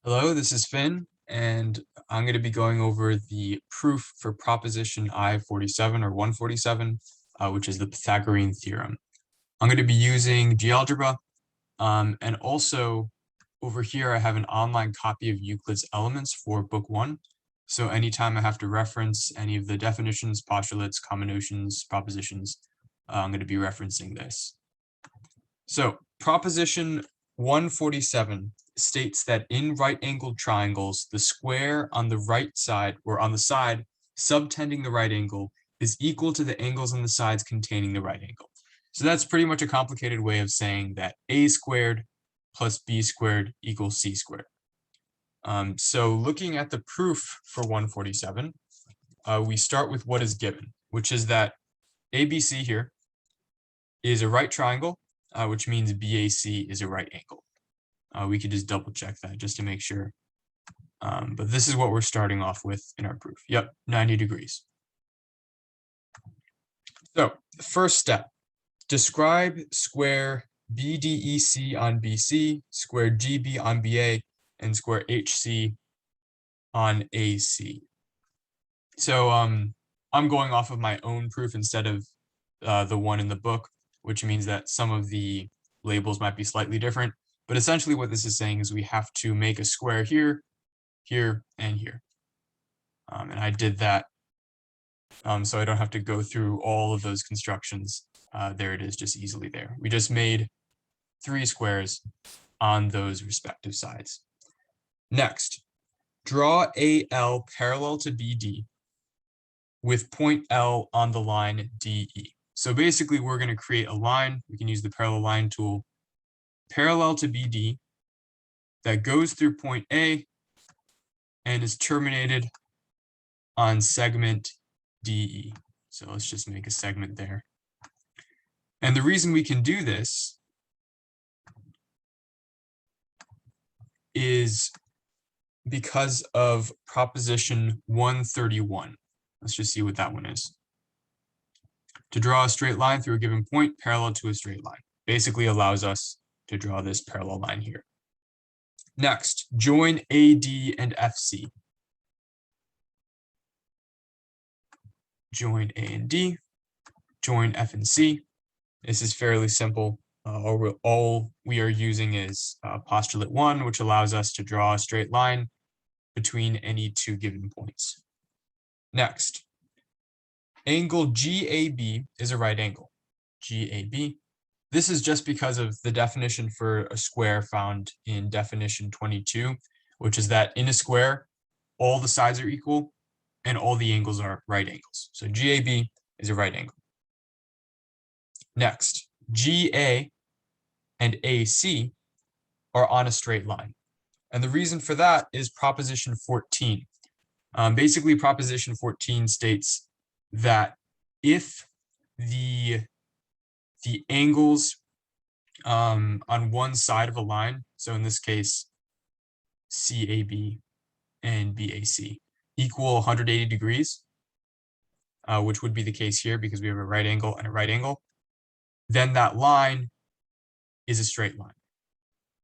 Hello, this is Finn, and I'm going to be going over the proof for proposition I-47 or 147, which is the Pythagorean theorem. I'm going to be using GeoGebra, and also over here I have an online copy of Euclid's Elements for book 1. So anytime I have to reference any of the definitions, postulates, common notions, propositions, I'm going to be referencing this. So proposition 147 states that in right-angled triangles, the square on the right side or on the side subtending the right angle is equal to the angles on the sides containing the right angle. So that's pretty much a complicated way of saying that a squared plus b squared equals c squared. So looking at the proof for 147, we start with what is given, which is that ABC here is a right triangle, which means BAC is a right angle. We could just double check that just to make sure. But this is what we're starting off with in our proof. Yep, 90 degrees. So first step, describe square BDEC on BC, square GB on BA, and square HC on AC. So I'm going off of my own proof instead of the one in the book, which means that some of the labels might be slightly different. But essentially what this is saying is we have to make a square here, here, and here. And I did that so I don't have to go through all of those constructions. There it is, just easily there. We just made 3 squares on those respective sides. Next, draw AL parallel to BD with point L on the line DE. So basically we're going to create a line. We can use the parallel line tool parallel to BD that goes through point A and is terminated on segment DE. So let's just make a segment there. And the reason we can do this is because of proposition 131. Let's just see what that one is. To draw a straight line through a given point parallel to a straight line. Basically allows us to draw this parallel line here. Next, join AD and FC. Join A and D, join F and C. This is fairly simple. All we are using is postulate 1, which allows us to draw a straight line between any 2 given points. Next, angle GAB is a right angle. GAB. This is just because of the definition for a square found in definition 22, which is that in a square, all the sides are equal and all the angles are right angles. So GAB is a right angle. Next, GA and AC are on a straight line. And the reason for that is proposition 14. Basically, proposition 14 states that if the angles on one side of a line, so in this case, CAB and BAC, equal 180 degrees, which would be the case here because we have a right angle and a right angle, then that line is a straight line.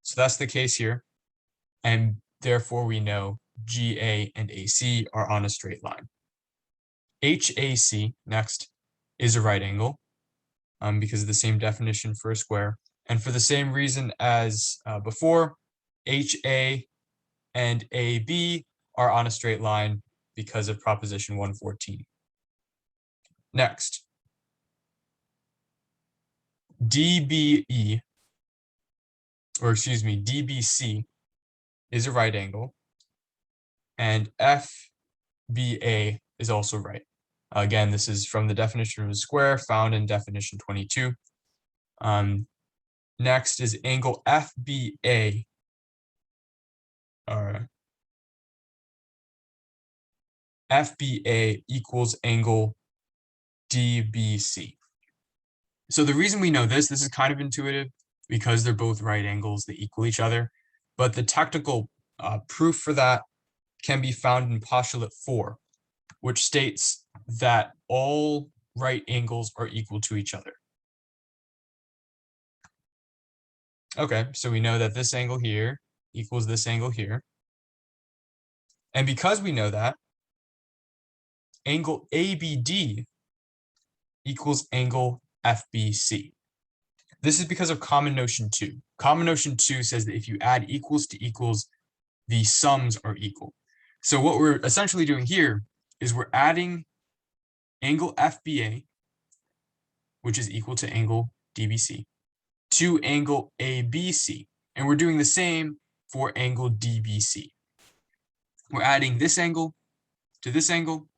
So that's the case here. And therefore we know GA and AC are on a straight line. HAC, next, is a right angle because of the same definition for a square. And for the same reason as before, HA and AB are on a straight line because of proposition 114. Next, DBE, or excuse me, DBC is a right angle, and FBA is also right. Again, this is from the definition of a square found in definition 22. Next is angle FBA. FBA equals angle DBC. So the reason we know this is kind of intuitive because they're both right angles, they equal each other. But the technical proof for that can be found in postulate 4, which states that all right angles are equal to each other. Okay, so we know that this angle here equals this angle here. And because we know that, angle ABD equals angle FBC. This is because of common notion 2. Common notion 2 says that if you add equals to equals, the sums are equal. So what we're essentially doing here is we're adding angle FBA, which is equal to angle DBC, to angle ABC. And we're doing the same for angle DBC. We're adding this angle to this angle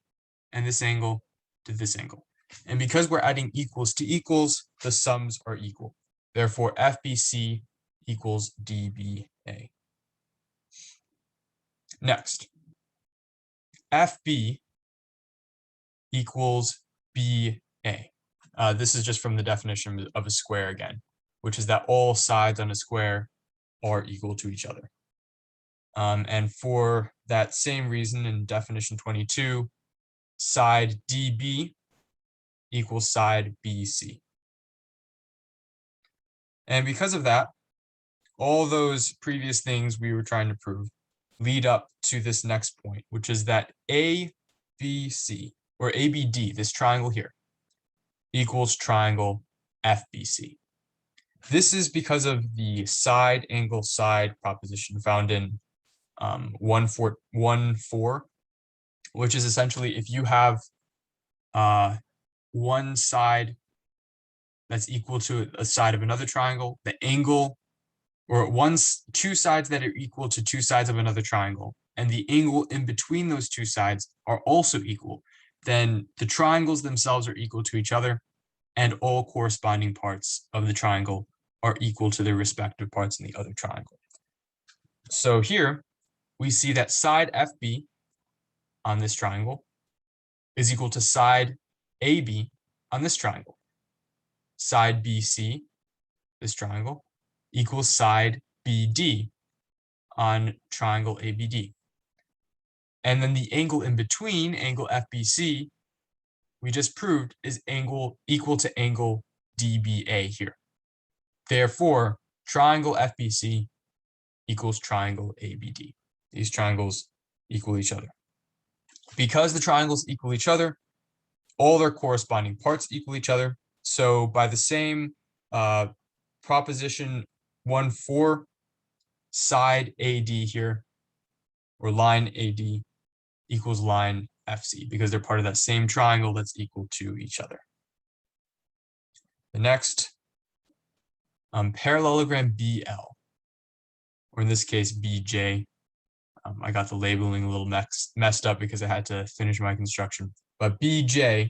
and this angle to this angle. And because we're adding equals to equals, the sums are equal. Therefore, FBC equals DBA. Next, FB equals BA. This is just from the definition of a square again, which is that all sides on a square are equal to each other. And for that same reason in definition 22, side DB equals side BC. And because of that, all those previous things we were trying to prove lead up to this next point, which is that ABC or ABD, this triangle here, equals triangle FBC. This is because of the side angle side proposition found in 1.4, which is essentially if you have one side that's equal to a side of another triangle, the angle, or two sides that are equal to two sides of another triangle, and the angle in between those two sides are also equal, then the triangles themselves are equal to each other, and all corresponding parts of the triangle are equal to their respective parts in the other triangle. So here we see that side FB on this triangle is equal to side AB on this triangle. Side BC, this triangle, equals side BD on triangle ABD. And then the angle in between, angle FBC, we just proved is angle equal to angle DBA here. Therefore, triangle FBC equals triangle ABD. These triangles equal each other. Because the triangles equal each other, all their corresponding parts equal each other. So by the same proposition 1.4, side AD here, or line AD, equals line FC, because they're part of that same triangle that's equal to each other. The next, parallelogram BL, or in this case, BJ. I got the labeling a little messed up because I had to finish my construction. But BJ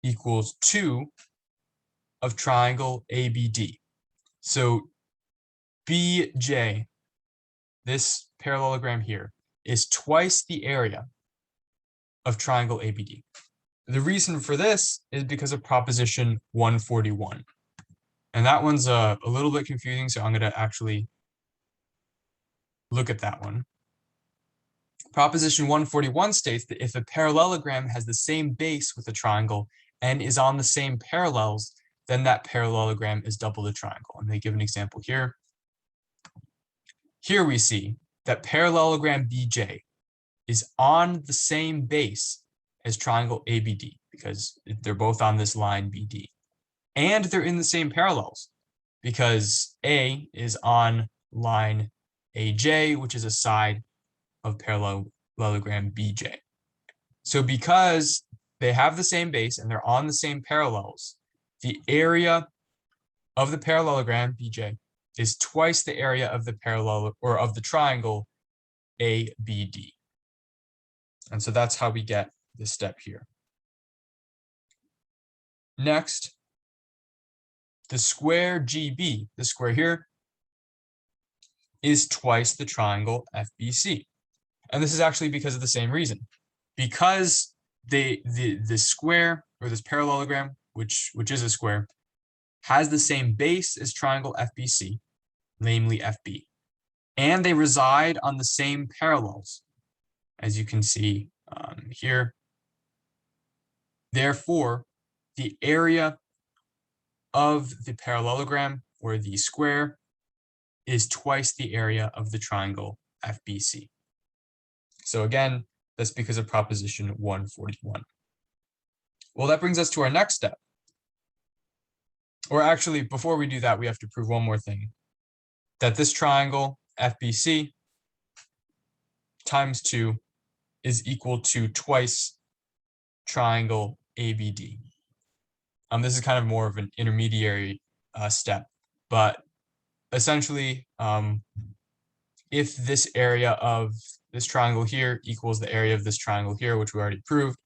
equals 2 of triangle ABD. So BJ, this parallelogram here, is twice the area of triangle ABD. The reason for this is because of proposition 141. And that one's a little bit confusing, so I'm going to actually look at that one. Proposition 141 states that if a parallelogram has the same base with a triangle and is on the same parallels, then that parallelogram is double the triangle. And they give an example here. Here we see that parallelogram BJ is on the same base as triangle ABD because they're both on this line BD. And they're in the same parallels because A is on line AJ, which is a side of parallelogram BJ. So because they have the same base and they're on the same parallels, the area of the parallelogram BJ is twice the area of the parallel or of the triangle ABD. And so that's how we get this step here. Next, the square GB, the square here, is twice the triangle FBC. And this is actually because of the same reason. Because the square, or this parallelogram, which is a square, has the same base as triangle FBC, namely FB, and they reside on the same parallels, as you can see here. Therefore, the area of the parallelogram, or the square, is twice the area of the triangle FBC. So again, that's because of proposition 141. Well, that brings us to our next step. Or actually, before we do that, we have to prove one more thing. That this triangle, FBC, times 2 is equal to twice triangle ABD. This is kind of more of an intermediary step, but essentially, if this area of this triangle here equals the area of this triangle here, which we already proved,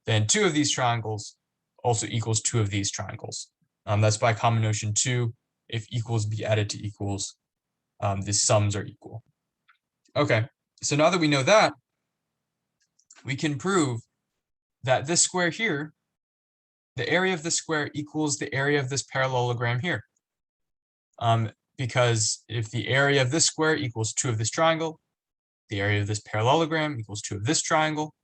then 2 of these triangles also equals 2 of these triangles. That's by common notion 2. If equals be added to equals, the sums are equal. Okay, so now that we know that, we can prove that this square here, the area of this square equals the area of this parallelogram here. Because if the area of this square equals 2 of this triangle, the area of this parallelogram equals 2 of this triangle,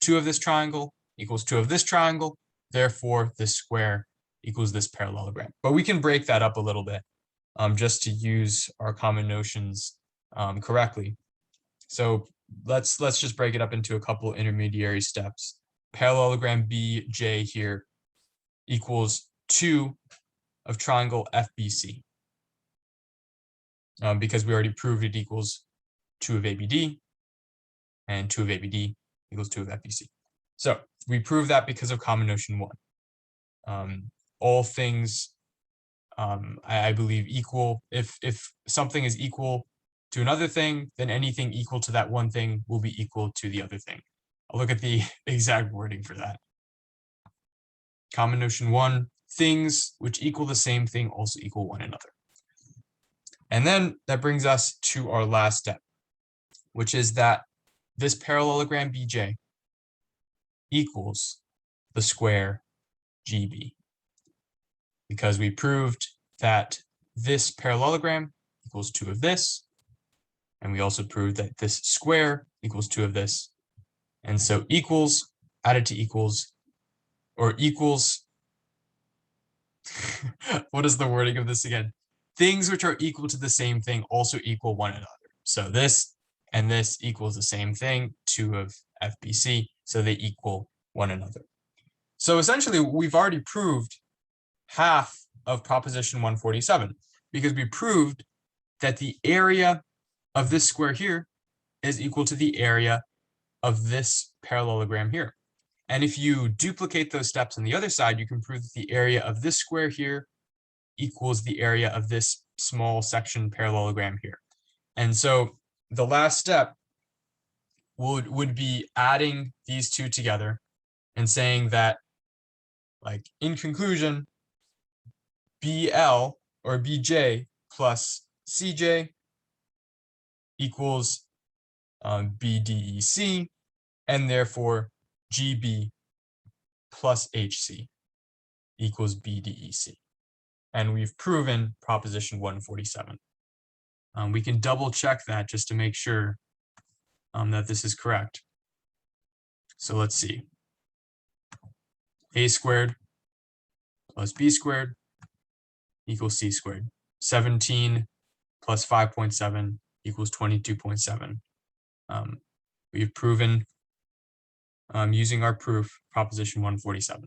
2 of this triangle equals 2 of this triangle, therefore this square equals this parallelogram. But we can break that up a little bit just to use our common notions correctly. So let's just break it up into a couple intermediary steps. Parallelogram BJ here equals 2 of triangle FBC. Because we already proved it equals 2 of ABD, and 2 of ABD equals 2 of FBC. So we proved that because of common notion 1. All things, I believe, equal. If something is equal to another thing, then anything equal to that one thing will be equal to the other thing. I'll look at the exact wording for that. Common notion 1, things which equal the same thing also equal one another. And then that brings us to our last step, which is that this parallelogram BJ equals the square GB. Because we proved that this parallelogram equals 2 of this, and we also proved that this square equals 2 of this. And so equals added to equals, or equals, what is the wording of this again? Things which are equal to the same thing also equal one another. So this and this equals the same thing, 2 of FBC, so they equal one another. So essentially, we've already proved half of proposition 147, because we proved that the area of this square here is equal to the area of this parallelogram here. And if you duplicate those steps on the other side, you can prove that the area of this square here equals the area of this small section parallelogram here. And so the last step would be adding these two together and saying that, like, in conclusion, BL or BJ plus CJ equals BDEC, and therefore GB plus HC equals BDEC. And we've proven proposition 147. We can double check that just to make sure that this is correct. So let's see. A squared plus B squared equals C squared. 17 plus 5.7 equals 22.7. We've proven using our proof proposition 147.